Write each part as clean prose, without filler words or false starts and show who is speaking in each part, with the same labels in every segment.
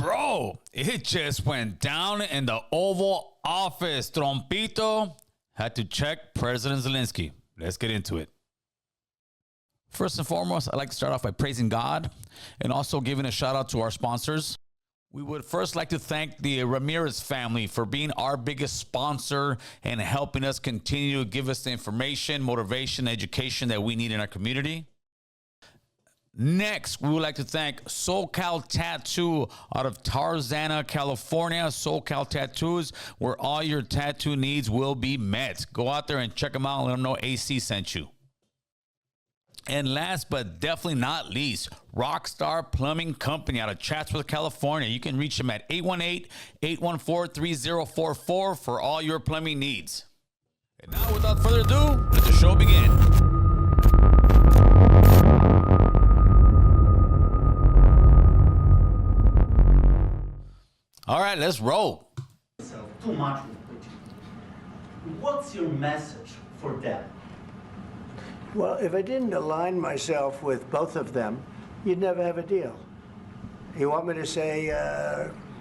Speaker 1: bro, it just went down in the Oval Office. Trompito had to check President Zelensky. Let's get into it. First and foremost, I'd like to start off by praising God and also giving a shout out to our sponsors. We would first like to thank the Ramirez family for being our biggest sponsor and helping us continue to give us the information, motivation, education that we need in our community. Next, we would like to thank SoCal Tattoo out of Tarzana, California. SoCal Tattoos, where all your tattoo needs will be met. Go out there and check them out and let them know AC sent you. And last but definitely not least, Rockstar Plumbing Company out of Chatsworth, California. You can reach them at 818-814-3044 for all your plumbing needs. And now, without further ado, let the show begin. All right, let's roll.
Speaker 2: Too much with Putin. What's your message for them?
Speaker 3: Well, if I didn't align myself with both of them, you'd never have a deal. You want me to say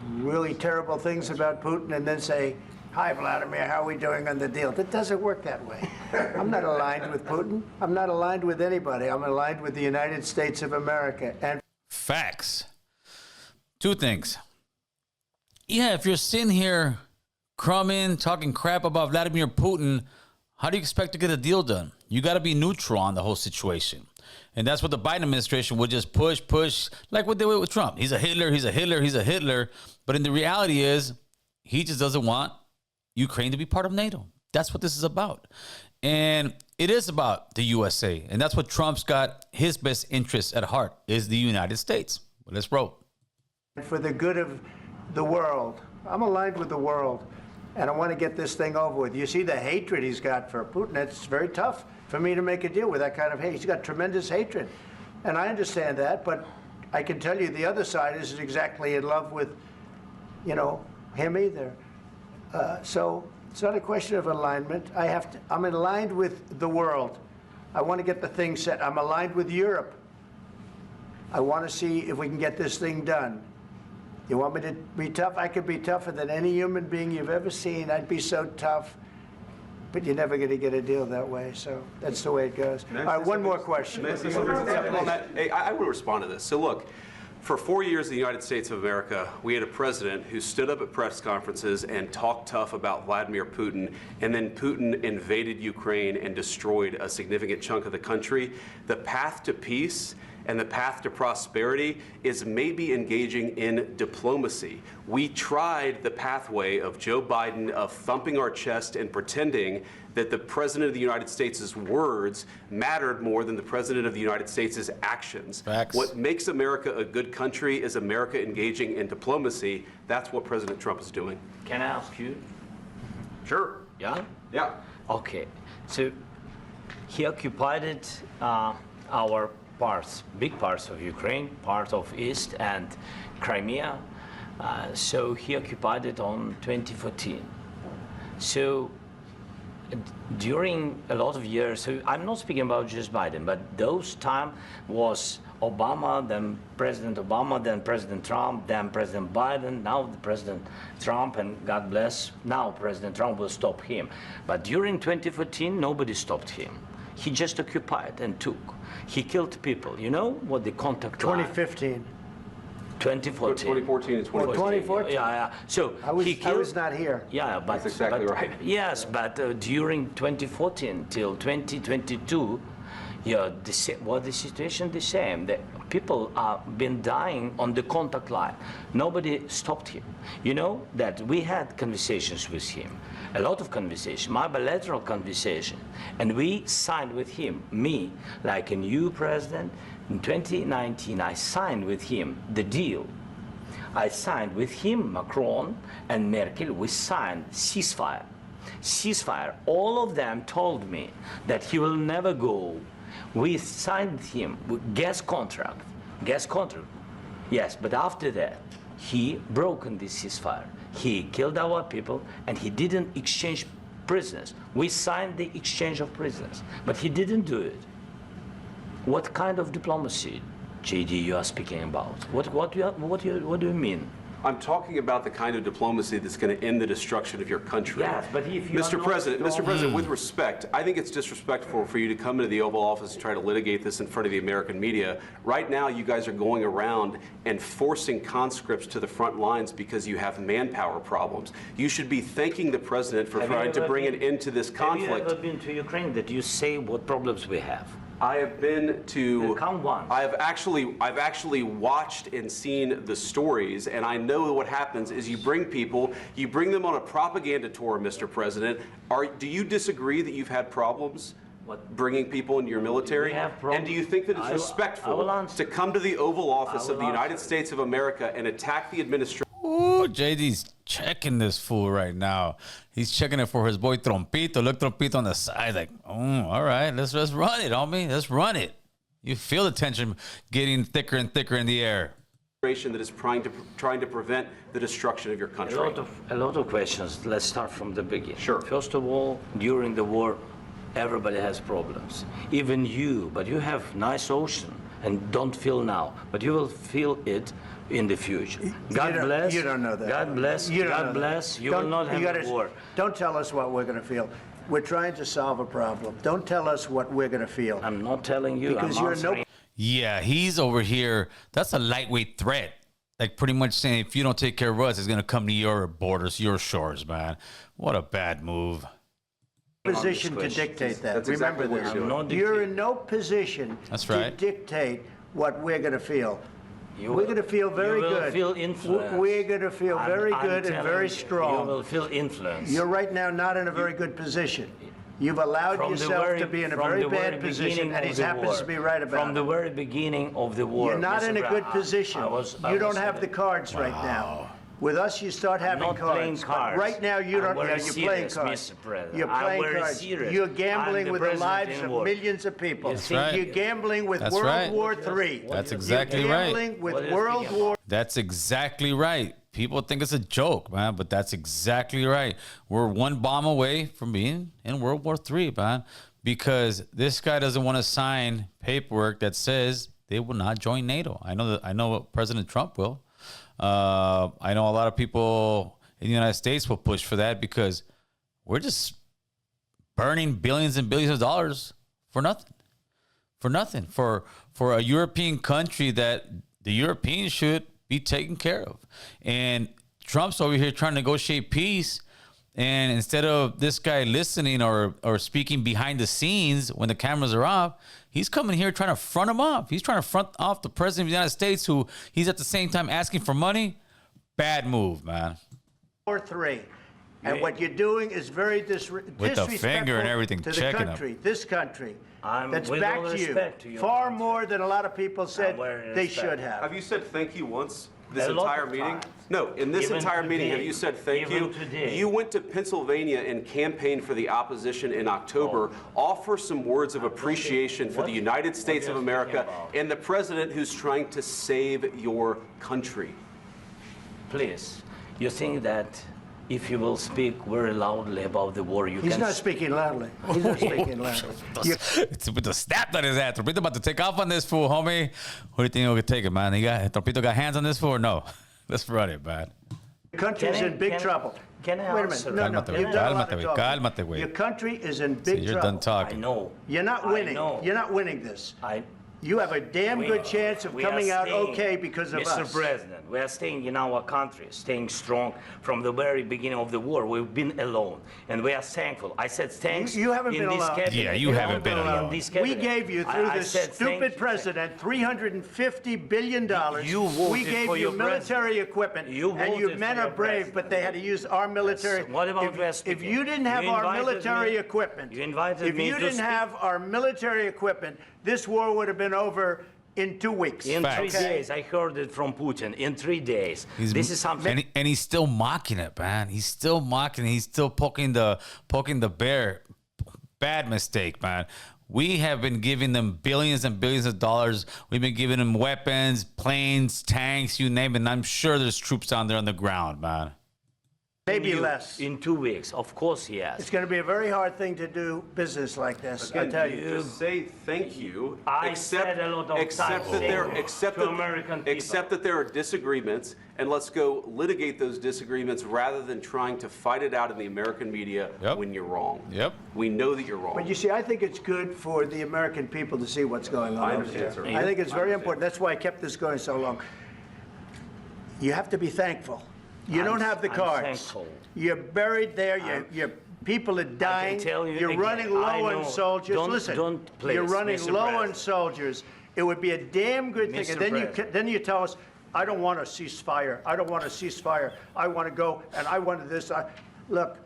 Speaker 3: really terrible things about Putin and then say, "Hi, Vladimir, how are we doing on the deal?" That doesn't work that way. I'm not aligned with Putin. I'm not aligned with anybody. I'm aligned with the United States of America. And
Speaker 1: facts. Two things. Yeah, if you're sitting here crumbing, talking crap about Vladimir Putin, how do you expect to get a deal done? You got to be neutral on the whole situation. And that's what the Biden administration would just push, like what they did with Trump. He's a Hitler, he's a Hitler, he's a Hitler. But in the reality is, he just doesn't want Ukraine to be part of NATO. That's what this is about. And it is about the USA. And that's what Trump's got his best interests at heart, is the United States. Well, let's roll.
Speaker 3: for the good of the world, I'm aligned with the world. And I want to get this thing over with. You see the hatred he's got for Putin. It's very tough for me to make a deal with that kind of hate. He's got tremendous hatred. And I understand that, but I can tell you the other side isn't exactly in love with, him either. So it's not a question of alignment. I'm aligned with the world. I want to get the thing set. I'm aligned with Europe. I want to see if we can get this thing done. You want me to be tough? I could be tougher than any human being you've ever seen. I'd be so tough. But you're never going to get a deal that way. So that's the way it goes. All right, one more question.
Speaker 4: Hey, I want to respond to this. So look, for 4 years in the United States of America, we had a president who stood up at press conferences and talked tough about Vladimir Putin, and then Putin invaded Ukraine and destroyed a significant chunk of the country. The path to peace and the path to prosperity is maybe engaging in diplomacy. We tried the pathway of Joe Biden of thumping our chest and pretending that the President of the United States' words mattered more than the President of the United States' actions.
Speaker 1: Facts.
Speaker 4: What makes America a good country is America engaging in diplomacy. That's what President Trump is doing.
Speaker 5: Can I ask you?
Speaker 4: Sure.
Speaker 5: Yeah?
Speaker 4: Yeah.
Speaker 5: Okay. So he occupied our parts, big parts of Ukraine, part of East and Crimea. So he occupied it on 2014. So during a lot of years, so I'm not speaking about just Biden, but those time was Obama, then President Obama, then President Trump, then President Biden, now the President Trump, and God bless, now President Trump will stop him. But during 2014, nobody stopped him. He just occupied and took. He killed people. You know what the contact line?
Speaker 3: 2015.
Speaker 5: 2014.
Speaker 4: 2014 and 2015.
Speaker 3: 2014.
Speaker 5: Yeah. So
Speaker 3: I was not here.
Speaker 5: Yeah, but
Speaker 4: That's exactly right.
Speaker 5: Yes, but during 2014 till 2022, the situation the same. The people have been dying on the contact line. Nobody stopped him. You know that we had conversations with him, a lot of conversations, my bilateral conversation, and we signed with him, me, like a new president. In 2019, I signed with him the deal. I signed with him, Macron and Merkel, we signed ceasefire. Ceasefire. All of them told me that he will never go. We signed him with gas contract. Yes, but after that, he broken this ceasefire. He killed our people, and he didn't exchange prisoners. We signed the exchange of prisoners, but he didn't do it. What kind of diplomacy, JD, you are speaking about? What do you mean?
Speaker 4: I'm talking about the kind of diplomacy that's going to end the destruction of your country.
Speaker 5: Yes, but if you are
Speaker 4: Mr.
Speaker 5: not
Speaker 4: President,
Speaker 5: strong-
Speaker 4: with respect, I think it's disrespectful for you to come into the Oval Office and try to litigate this in front of the American media. Right now, you guys are going around and forcing conscripts to the front lines because you have manpower problems. You should be thanking the president for trying to bring an end to this conflict.
Speaker 5: Have you ever been to Ukraine that you say what problems we have?
Speaker 4: I have been to.
Speaker 5: Count once.
Speaker 4: I've actually watched and seen the stories, and I know what happens is you bring them on a propaganda tour, Mr. President. Do you disagree that you've had problems bringing people into your military?
Speaker 5: We have problems.
Speaker 4: And do you think that it's
Speaker 5: I will
Speaker 4: respectful
Speaker 5: answer.
Speaker 4: to come to the Oval Office of the
Speaker 5: will
Speaker 4: United
Speaker 5: answer.
Speaker 4: States of America and attack the administration?
Speaker 1: Ooh, JD's checking this fool right now. He's checking it for his boy Trompito. Look, Trompito on the side, like, all right, let's run it, homie. Let's run it. You feel the tension getting thicker and thicker in the air.
Speaker 4: That is trying to prevent the destruction of your country.
Speaker 5: A lot of questions. Let's start from the beginning.
Speaker 4: Sure.
Speaker 5: First of all, during the war, everybody has problems. Even you, but you have nice ocean and don't feel now, but you will feel it in the future. God bless.
Speaker 3: You don't know that.
Speaker 5: God bless.
Speaker 3: You don't know
Speaker 5: God
Speaker 3: that.
Speaker 5: bless. You will not have a war.
Speaker 3: Don't tell us what we're going to feel. We're trying to solve a problem. Don't tell us what we're going to feel.
Speaker 5: I'm not telling you.
Speaker 3: Because
Speaker 5: I'm
Speaker 3: you're
Speaker 5: answering.
Speaker 1: Yeah, he's over here. That's a lightweight threat. Like pretty much saying, if you don't take care of us, it's going to come to your borders, your shores, man. What a bad move.
Speaker 3: Position to dictate that.
Speaker 4: That's
Speaker 3: Remember
Speaker 4: exactly what
Speaker 3: this.
Speaker 4: you're doing.
Speaker 3: You're in no position
Speaker 1: That's
Speaker 3: to
Speaker 1: right.
Speaker 3: dictate what we're going to feel.
Speaker 5: You
Speaker 3: We're
Speaker 5: will-
Speaker 3: going to feel very
Speaker 5: you will
Speaker 3: good.
Speaker 5: Feel influence.
Speaker 3: We're going to feel very
Speaker 5: I'm
Speaker 3: good and
Speaker 5: telling
Speaker 3: very
Speaker 5: you,
Speaker 3: strong.
Speaker 5: You will feel influence.
Speaker 3: You're right now not in a very good position. You've allowed
Speaker 5: From the
Speaker 3: yourself
Speaker 5: very-
Speaker 3: to be in a
Speaker 5: from
Speaker 3: very
Speaker 5: the
Speaker 3: bad
Speaker 5: very
Speaker 3: position,
Speaker 5: beginning
Speaker 3: and
Speaker 5: of
Speaker 3: he
Speaker 5: the
Speaker 3: happens
Speaker 5: war.
Speaker 3: to be right about
Speaker 5: From the
Speaker 3: it.
Speaker 5: very beginning of the war.
Speaker 3: You're not
Speaker 5: Mr.
Speaker 3: in a good
Speaker 5: Brown,
Speaker 3: position.
Speaker 5: I
Speaker 3: You don't
Speaker 5: was
Speaker 3: have
Speaker 5: in
Speaker 3: the
Speaker 5: it.
Speaker 3: cards right now. With us, you start having
Speaker 5: not playing
Speaker 3: cards.
Speaker 5: cards.
Speaker 3: But right now, you
Speaker 5: I'm
Speaker 3: don't.
Speaker 5: very
Speaker 3: Yeah, you're playing
Speaker 5: serious,
Speaker 3: cards.
Speaker 5: Mr. President.
Speaker 3: You're
Speaker 5: I'm
Speaker 3: playing
Speaker 5: very
Speaker 3: cards.
Speaker 5: serious.
Speaker 3: You're
Speaker 5: I'm
Speaker 3: gambling
Speaker 5: the
Speaker 3: with the
Speaker 5: president
Speaker 3: lives
Speaker 5: in
Speaker 3: of
Speaker 5: war.
Speaker 3: millions of people.
Speaker 5: That's
Speaker 1: right.
Speaker 3: You're gambling with
Speaker 1: That's
Speaker 3: World
Speaker 1: right.
Speaker 3: War III.
Speaker 1: That's exactly
Speaker 3: You're
Speaker 1: right.
Speaker 3: gambling with
Speaker 5: What are you
Speaker 3: World
Speaker 5: speaking
Speaker 3: War.
Speaker 1: That's exactly right. People think it's a joke, man, but that's exactly right. We're one bomb away from being in World War III, man, because this guy doesn't want to sign paperwork that says they will not join NATO. I know President Trump will. I know a lot of people in the United States will push for that because we're just burning billions and billions of dollars for nothing. For a European country that the Europeans should be taken care of. And Trump's over here trying to negotiate peace. And instead of this guy listening or speaking behind the scenes when the cameras are off, he's coming here trying to front him off. He's trying to front off the president of the United States, who he's at the same time asking for money. Bad move, man.
Speaker 3: War III. And what you're doing is very disrespectful
Speaker 1: finger and everything,
Speaker 3: to the
Speaker 1: checking
Speaker 3: country, this country, that's
Speaker 5: with
Speaker 3: back
Speaker 5: all
Speaker 3: to
Speaker 5: respect to
Speaker 3: you,
Speaker 5: your
Speaker 3: far
Speaker 5: country.
Speaker 3: more than a lot of people said
Speaker 5: very
Speaker 3: they
Speaker 5: respect.
Speaker 3: should have.
Speaker 4: Have you said thank you once this
Speaker 5: A lot
Speaker 4: entire
Speaker 5: of
Speaker 4: meeting?
Speaker 5: times.
Speaker 4: No, in this
Speaker 5: Even
Speaker 4: entire meeting,
Speaker 5: today.
Speaker 4: have you said thank
Speaker 5: Even
Speaker 4: you?
Speaker 5: today.
Speaker 4: You went to Pennsylvania and campaigned for the opposition in October. Offer some words of appreciation for the United States of
Speaker 5: are you
Speaker 4: America
Speaker 5: speaking about?
Speaker 4: and the president who's trying to save your country.
Speaker 5: Please, you think that if you will speak very loudly about the war, you
Speaker 3: He's
Speaker 5: can...
Speaker 3: not speaking loudly. He's not speaking loudly.
Speaker 1: It's with the snap on his ass. Torpedo about to take off on this fool, homie. What do you think he'll take it, man? Torpedo got hands on this fool or no? Let's run it, man.
Speaker 3: Your country's
Speaker 5: Can I-
Speaker 3: in big
Speaker 5: can-
Speaker 3: trouble.
Speaker 5: can I
Speaker 3: Wait a
Speaker 5: answer?
Speaker 3: minute. No,
Speaker 1: Cálmate,
Speaker 3: you've done a lot of
Speaker 1: güey.
Speaker 3: talking.
Speaker 1: Cálmate, güey.
Speaker 3: Your country is in
Speaker 1: See,
Speaker 3: big
Speaker 1: you're
Speaker 3: trouble.
Speaker 1: done talking.
Speaker 5: I know.
Speaker 3: You're not
Speaker 5: I
Speaker 3: winning.
Speaker 5: know.
Speaker 3: You're not winning this.
Speaker 5: I,
Speaker 3: You have a damn
Speaker 5: we-
Speaker 3: good chance of
Speaker 5: we are
Speaker 3: coming out
Speaker 5: staying-
Speaker 3: okay because of
Speaker 5: Mr.
Speaker 3: us.
Speaker 5: President, we are staying in our country, staying strong from the very beginning of the war. We've been alone, and we are thankful. I said thanks.
Speaker 3: You haven't
Speaker 5: in
Speaker 3: been
Speaker 5: this
Speaker 3: alone.
Speaker 5: cabinet.
Speaker 1: Yeah, you haven't been
Speaker 5: In
Speaker 1: alone.
Speaker 5: this
Speaker 3: We
Speaker 5: cabinet.
Speaker 3: gave you, through
Speaker 5: I
Speaker 3: this
Speaker 5: said thank
Speaker 3: stupid
Speaker 5: you.
Speaker 3: president, $350 billion.
Speaker 5: You voted
Speaker 3: We gave
Speaker 5: for
Speaker 3: you
Speaker 5: your
Speaker 3: military
Speaker 5: president.
Speaker 3: equipment,
Speaker 5: You
Speaker 3: and your
Speaker 5: voted
Speaker 3: men
Speaker 5: for
Speaker 3: are
Speaker 5: your
Speaker 3: brave,
Speaker 5: president.
Speaker 3: but they had to use our military.
Speaker 5: What about West
Speaker 3: If
Speaker 5: speaking?
Speaker 3: you didn't have
Speaker 5: You
Speaker 3: our
Speaker 5: invited
Speaker 3: military
Speaker 5: me-
Speaker 3: equipment,
Speaker 5: you invited
Speaker 3: if
Speaker 5: me
Speaker 3: you
Speaker 5: to
Speaker 3: didn't
Speaker 5: speak.
Speaker 3: have our military equipment, this war would have been over in 2 weeks.
Speaker 5: In
Speaker 1: Facts.
Speaker 5: 3 days, I heard it from Putin. In 3 days,
Speaker 1: He's-
Speaker 5: this is something.
Speaker 1: and he's still mocking it, man. He's still mocking it. He's still poking the bear. Bad mistake, man. We have been giving them billions and billions of dollars. We've been giving them weapons, planes, tanks, you name it. And I'm sure there's troops down there on the ground, man.
Speaker 3: Maybe
Speaker 5: You
Speaker 3: less.
Speaker 5: in 2 weeks. Of course he has.
Speaker 3: It's going to be a very hard thing to do business like this, I
Speaker 4: Again,
Speaker 3: tell you.
Speaker 4: just say thank you.
Speaker 5: I said a lot of
Speaker 4: accept
Speaker 5: times
Speaker 4: that there,
Speaker 5: thank you
Speaker 4: accept
Speaker 5: to
Speaker 4: that,
Speaker 5: American people.
Speaker 4: accept that there are disagreements, and let's go litigate those disagreements rather than trying to fight it out in the American media
Speaker 1: Yep.
Speaker 4: when you're wrong.
Speaker 1: Yep.
Speaker 4: We know that you're wrong.
Speaker 3: But you see, I think it's good for the American people to see what's going on
Speaker 4: I
Speaker 3: over
Speaker 4: understand,
Speaker 3: there.
Speaker 4: sir.
Speaker 3: I think it's
Speaker 4: I
Speaker 3: very
Speaker 4: understand.
Speaker 3: important. That's why I kept this going so long. You have to be thankful. You don't have the
Speaker 5: I'm
Speaker 3: cards.
Speaker 5: thankful.
Speaker 3: You're buried there. Your people are dying.
Speaker 5: tell you
Speaker 3: You're
Speaker 5: again,
Speaker 3: running
Speaker 5: I
Speaker 3: low
Speaker 5: know.
Speaker 3: on soldiers.
Speaker 5: Don't-
Speaker 3: Listen,
Speaker 5: don't, please,
Speaker 3: you're running
Speaker 5: Mr.
Speaker 3: low on
Speaker 5: President.
Speaker 3: soldiers. It would be a damn good thing.
Speaker 5: Mr.
Speaker 3: And
Speaker 5: President.
Speaker 3: then you tell us, I don't want a ceasefire. I don't want a ceasefire. I want to go and I wanted this. Look,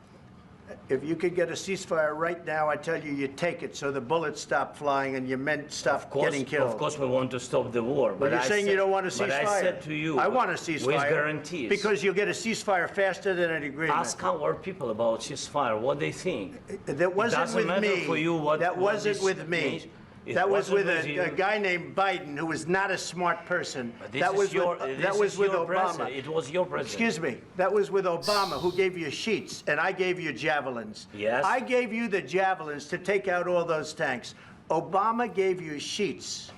Speaker 3: if you could get a ceasefire right now, I tell you, you take it so the bullets stop flying and your men stop getting killed.
Speaker 5: Of course, we want to stop the war.
Speaker 3: But
Speaker 5: But
Speaker 3: you're
Speaker 5: I
Speaker 3: saying you
Speaker 5: said-
Speaker 3: don't want a ceasefire.
Speaker 5: But I said to you,
Speaker 3: I want a ceasefire.
Speaker 5: with guarantees.
Speaker 3: Because you'll get a ceasefire faster than an agreement.
Speaker 5: Ask our people about ceasefire, what they think.
Speaker 3: That wasn't
Speaker 5: doesn't
Speaker 3: with
Speaker 5: matter
Speaker 3: me.
Speaker 5: for you what-
Speaker 3: That
Speaker 5: what
Speaker 3: wasn't
Speaker 5: this
Speaker 3: with me.
Speaker 5: means. It
Speaker 3: That was
Speaker 5: wasn't
Speaker 3: with
Speaker 5: with you.
Speaker 3: a guy named Biden, who was not a smart person.
Speaker 5: But this
Speaker 3: That
Speaker 5: is
Speaker 3: was
Speaker 5: your,
Speaker 3: with,
Speaker 5: this
Speaker 3: that was
Speaker 5: is
Speaker 3: with
Speaker 5: your
Speaker 3: Obama.
Speaker 5: president. It was your president.
Speaker 3: Excuse me. That was with Obama, who gave you sheets, and I gave you javelins.
Speaker 5: Yes.
Speaker 3: I gave you the javelins to take out all those tanks. Obama gave you sheets.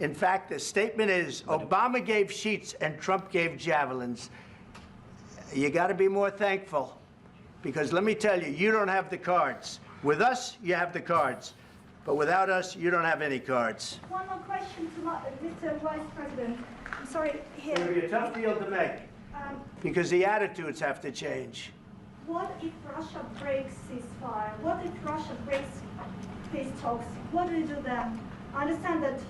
Speaker 3: In fact, the statement is Obama gave sheets and Trump gave javelins. You got to be more thankful, because let me tell you, you don't have the cards. With us, you have the cards. But without us, you don't have any cards.
Speaker 6: One more question to Mr. Vice President. I'm sorry,
Speaker 3: It'll be
Speaker 6: here.
Speaker 3: a tough deal to make, because the attitudes have to change.
Speaker 6: What if Russia breaks ceasefire? What if Russia breaks peace talks? What do you do then? I understand that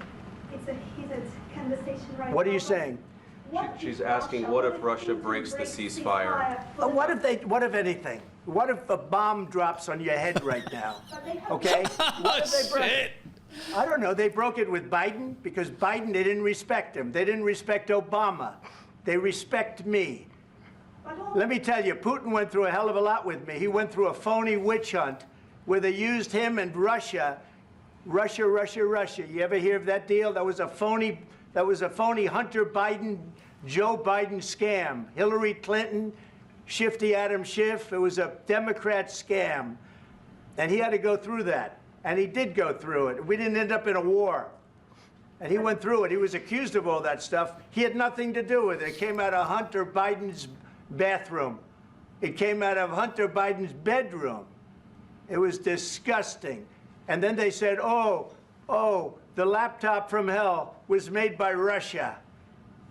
Speaker 6: it's a heated conversation right
Speaker 3: What are
Speaker 6: now,
Speaker 3: you
Speaker 6: but
Speaker 3: saying?
Speaker 6: what if
Speaker 4: She's asking, what if Russia
Speaker 6: Putin
Speaker 4: breaks the
Speaker 6: breaks
Speaker 4: ceasefire?
Speaker 6: for the-
Speaker 3: What if anything? What if a bomb drops on your head right now?
Speaker 6: But they have-
Speaker 3: Okay? What if they broke
Speaker 1: Shit.
Speaker 3: it? I don't know. They broke it with Biden because Biden, they didn't respect him. They didn't respect Obama. They respect me.
Speaker 6: but all-
Speaker 3: Let me tell you, Putin went through a hell of a lot with me. He went through a phony witch hunt where they used him and Russia. Russia. You ever hear of that deal? That was a phony Hunter Biden, Joe Biden scam. Hillary Clinton, Shifty Adam Schiff. It was a Democrat scam. And he had to go through that. And he did go through it. We didn't end up in a war. And he went through it. He was accused of all that stuff. He had nothing to do with it. It came out of Hunter Biden's bathroom. It came out of Hunter Biden's bedroom. It was disgusting. And then they said, oh, the laptop from hell was made by Russia,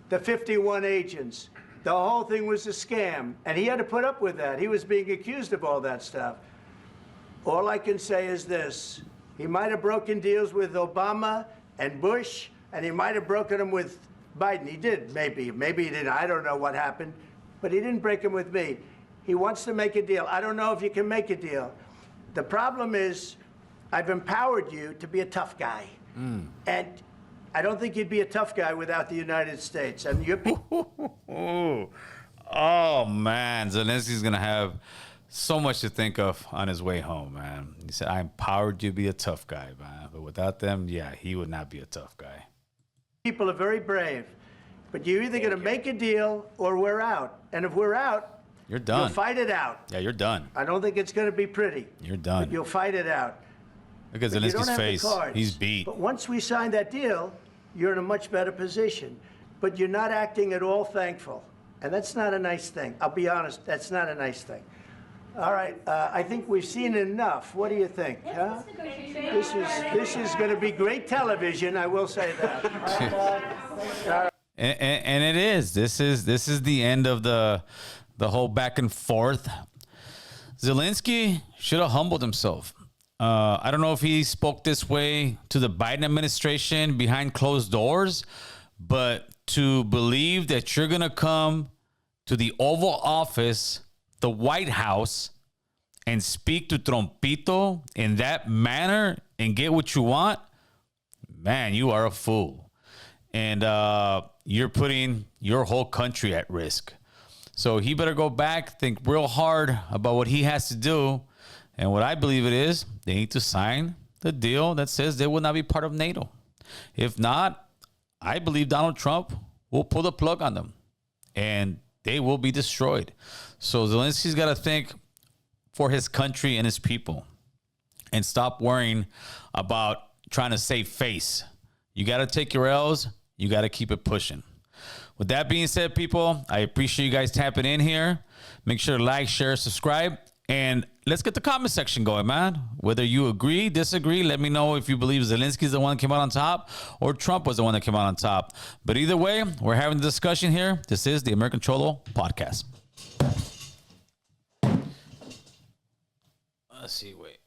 Speaker 3: the 51 agents. The whole thing was a scam. And he had to put up with that. He was being accused of all that stuff. All I can say is this. He might have broken deals with Obama and Bush, and he might have broken them with Biden. He did, maybe. Maybe he didn't. I don't know what happened. But he didn't break them with me. He wants to make a deal. I don't know if you can make a deal. The problem is, I've empowered you to be a tough guy. And I don't think you'd be a tough guy without the United States. And you're
Speaker 1: Oh man, Zelensky's gonna have so much to think of on his way home, man. He said, "I empowered you to be a tough guy, man." But without them, yeah, he would not be a tough guy.
Speaker 3: people are very brave. But you're either going to make a deal or we're out. And if we're out,
Speaker 1: You're done.
Speaker 3: you'll fight it out.
Speaker 1: Yeah, you're done.
Speaker 3: I don't think it's going to be pretty.
Speaker 1: You're done.
Speaker 3: But you'll fight it out.
Speaker 1: Look at
Speaker 3: But you don't
Speaker 1: Zelensky's
Speaker 3: have the
Speaker 1: face.
Speaker 3: cards.
Speaker 1: He's beat.
Speaker 3: But once we sign that deal, you're in a much better position. But you're not acting at all thankful. And that's not a nice thing. I'll be honest, that's not a nice thing. All right, I think we've seen enough. What do you think? Huh? This is going to be great television, I will say that.
Speaker 1: And it is. This is the end of the whole back and forth. Zelensky should have humbled himself. I don't know if he spoke this way to the Biden administration behind closed doors, but to believe that you're gonna come to the Oval Office, the White House, and speak to Trompito in that manner and get what you want, man, you are a fool. And you're putting your whole country at risk. So he better go back, think real hard about what he has to do. And what I believe it is, they need to sign the deal that says they will not be part of NATO. If not, I believe Donald Trump will pull the plug on them. And they will be destroyed. So Zelensky's got to think for his country and his people and stop worrying about trying to save face. You got to take your L's. You got to keep it pushing. With that being said, people, I appreciate you guys tapping in here. Make sure to like, share, subscribe, and let's get the comment section going, man. Whether you agree, disagree, let me know if you believe Zelensky's the one that came out on top or Trump was the one that came out on top. But either way, we're having the discussion here. This is the American Cholo Podcast. Let's see, wait.